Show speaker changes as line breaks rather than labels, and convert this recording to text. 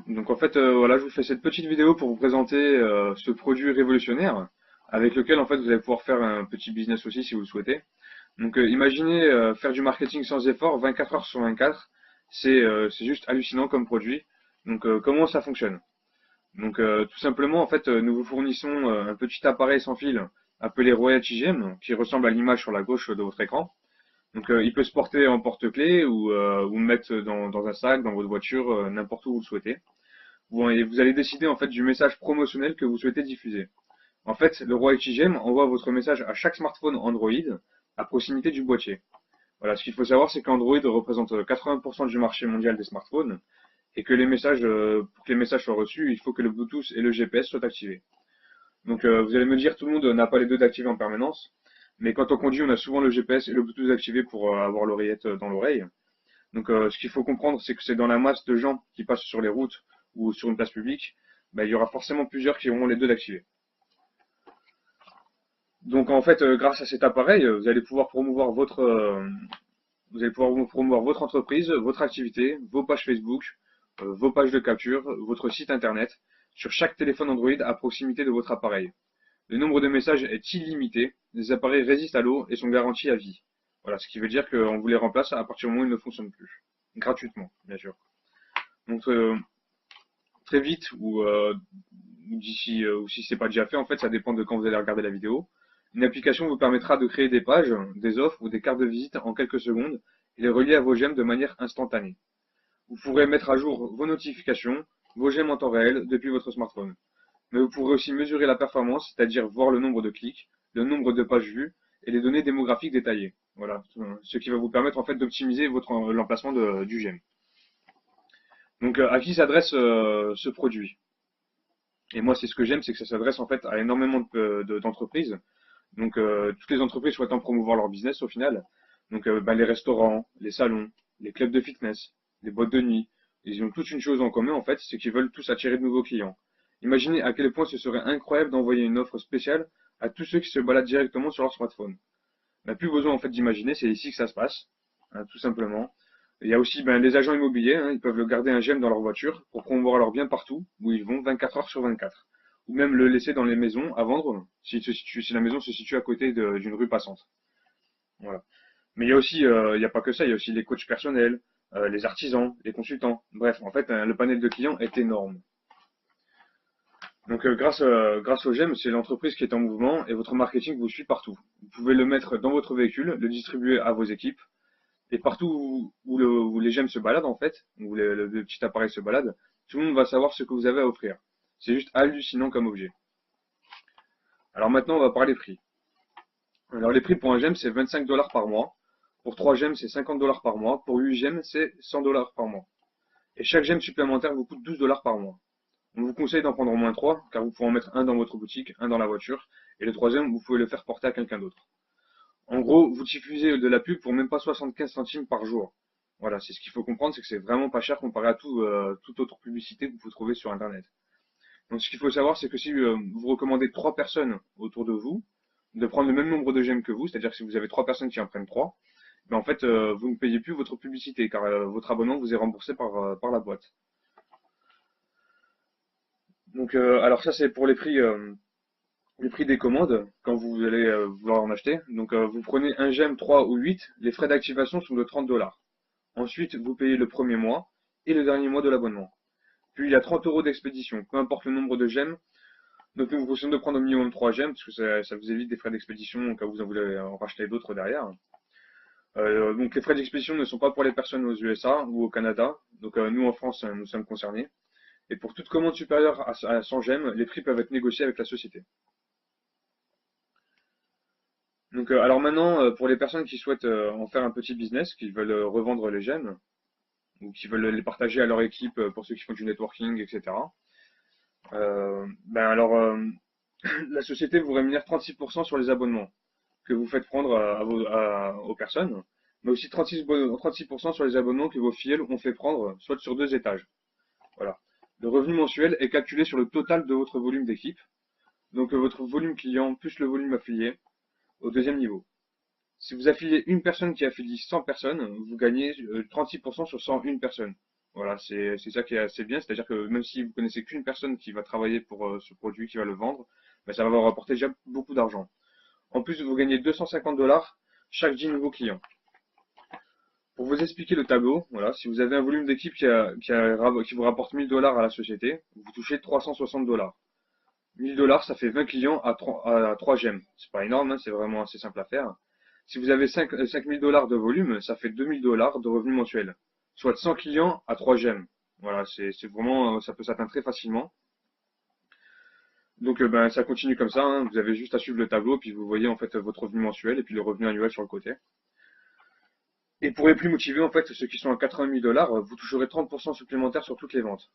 Donc en fait, voilà, je vous fais cette petite vidéo pour vous présenter ce produit révolutionnaire avec lequel en fait vous allez pouvoir faire un petit business aussi si vous le souhaitez. Donc imaginez faire du marketing sans effort 24 heures sur 24, c'est juste hallucinant comme produit. Donc comment ça fonctionne? Donc tout simplement en fait nous vous fournissons un petit appareil sans fil appelé Royalty Gem qui ressemble à l'image sur la gauche de votre écran. Donc il peut se porter en porte-clés ou le mettre dans un sac, dans votre voiture, n'importe où vous le souhaitez. Vous allez décider en fait du message promotionnel que vous souhaitez diffuser. En fait, le roi XGM envoie votre message à chaque smartphone Android à proximité du boîtier. Voilà, ce qu'il faut savoir, c'est qu'Android représente 80% du marché mondial des smartphones et que pour que les messages soient reçus, il faut que le Bluetooth et le GPS soient activés. Donc vous allez me dire, tout le monde n'a pas les deux d'activés en permanence, mais quand on conduit, on a souvent le GPS et le Bluetooth activés pour avoir l'oreillette dans l'oreille. Donc ce qu'il faut comprendre, c'est que c'est dans la masse de gens qui passent sur les routes ou sur une place publique, bah, il y aura forcément plusieurs qui auront les deux d'activés. Donc en fait, grâce à cet appareil, vous allez pouvoir promouvoir votre entreprise, votre activité, vos pages Facebook, vos pages de capture, votre site internet, sur chaque téléphone Android à proximité de votre appareil. Le nombre de messages est illimité, les appareils résistent à l'eau et sont garantis à vie. Voilà, ce qui veut dire qu'on vous les remplace à partir du moment où ils ne fonctionnent plus. Gratuitement, bien sûr. Donc très vite ou si c'est pas déjà fait, en fait, ça dépend de quand vous allez regarder la vidéo. Une application vous permettra de créer des pages, des offres ou des cartes de visite en quelques secondes et les relier à vos gemmes de manière instantanée. Vous pourrez mettre à jour vos notifications, vos gemmes en temps réel depuis votre smartphone. Mais vous pourrez aussi mesurer la performance, c'est-à-dire voir le nombre de clics, le nombre de pages vues et les données démographiques détaillées. Voilà, ce qui va vous permettre en fait d'optimiser l'emplacement du gemme. Donc à qui s'adresse ce produit? Et moi, c'est ce que j'aime, c'est que ça s'adresse en fait à énormément d'entreprises. Donc, toutes les entreprises souhaitant promouvoir leur business au final. Donc, les restaurants, les salons, les clubs de fitness, les boîtes de nuit, ils ont toute une chose en commun en fait, c'est qu'ils veulent tous attirer de nouveaux clients. Imaginez à quel point ce serait incroyable d'envoyer une offre spéciale à tous ceux qui se baladent directement sur leur smartphone. On n'a plus besoin en fait d'imaginer, c'est ici que ça se passe, hein, tout simplement. Il y a aussi les agents immobiliers, hein, ils peuvent garder un gemme dans leur voiture pour promouvoir leur bien partout où ils vont 24 heures sur 24. Ou même le laisser dans les maisons à vendre si la maison se situe à côté d'une rue passante. Voilà. Mais il y a aussi, il n'y a pas que ça, il y a aussi les coachs personnels, les artisans, les consultants. Bref, en fait, le panel de clients est énorme. Donc grâce au GEM, c'est l'entreprise qui est en mouvement et votre marketing vous suit partout. Vous pouvez le mettre dans votre véhicule, le distribuer à vos équipes et partout où les gemmes se baladent en fait, où le petit appareil se balade, tout le monde va savoir ce que vous avez à offrir. C'est juste hallucinant comme objet. Alors maintenant, on va parler prix. Alors les prix pour un gemme, c'est 25 dollars par mois. Pour 3 gemmes, c'est 50 dollars par mois. Pour 8 gemmes, c'est 100 dollars par mois. Et chaque gemme supplémentaire vous coûte 12 dollars par mois. On vous conseille d'en prendre au moins 3, car vous pouvez en mettre un dans votre boutique, un dans la voiture, et le troisième, vous pouvez le faire porter à quelqu'un d'autre. En gros, vous diffusez de la pub pour même pas 75 centimes par jour. Voilà, c'est ce qu'il faut comprendre, c'est que c'est vraiment pas cher comparé à toute autre publicité que vous pouvez trouver sur Internet. Donc ce qu'il faut savoir, c'est que si vous recommandez 3 personnes autour de vous, de prendre le même nombre de gemmes que vous, c'est-à-dire que si vous avez 3 personnes qui en prennent 3, ben en fait, vous ne payez plus votre publicité, car votre abonnement vous est remboursé par la boîte. Donc alors ça c'est pour les prix des commandes, quand vous allez vouloir en acheter. Donc vous prenez un gemme 3 ou 8, les frais d'activation sont de 30 dollars. Ensuite, vous payez le premier mois et le dernier mois de l'abonnement. Puis il y a 30 euros d'expédition, peu importe le nombre de gemmes. Donc nous vous conseillons de prendre au minimum 3 gemmes, parce que ça vous évite des frais d'expédition au cas où vous en voulez en racheter d'autres derrière. Donc les frais d'expédition ne sont pas pour les personnes aux USA ou au Canada. Donc nous en France, nous sommes concernés. Et pour toute commande supérieure à 100 gemmes, les prix peuvent être négociés avec la société. Donc, alors maintenant, pour les personnes qui souhaitent en faire un petit business, qui veulent revendre les gemmes, ou qui veulent les partager à leur équipe pour ceux qui font du networking, etc. Alors, la société vous rémunère 36% sur les abonnements que vous faites prendre aux personnes, mais aussi 36% sur les abonnements que vos filiales ont fait prendre, soit sur 2 étages. Voilà. Le revenu mensuel est calculé sur le total de votre volume d'équipe, donc votre volume client plus le volume affilié au deuxième niveau. Si vous affiliez une personne qui affilie 100 personnes, vous gagnez 36% sur 101 personnes. Voilà, c'est ça qui est assez bien, c'est-à-dire que même si vous connaissez qu'une personne qui va travailler pour ce produit, qui va le vendre, ben, ça va vous rapporter déjà beaucoup d'argent. En plus, vous gagnez 250 $ chaque 10 nouveaux clients. Pour vous expliquer le tableau, voilà, si vous avez un volume d'équipe qui vous rapporte 1000 $ à la société, vous touchez 360 $. 1000 $, ça fait 20 clients à 3 gemmes. C'est pas énorme, hein, c'est vraiment assez simple à faire. Si vous avez 5000 $ de volume, ça fait 2000 $ de revenus mensuels. Soit 100 clients à 3 gemmes. Voilà, c'est vraiment, ça peut s'atteindre très facilement. Donc ben, ça continue comme ça, hein. Vous avez juste à suivre le tableau, puis vous voyez en fait votre revenu mensuel et puis le revenu annuel sur le côté. Et pour les plus motivés, en fait, ceux qui sont à 80 000 $, vous toucherez 30% supplémentaires sur toutes les ventes.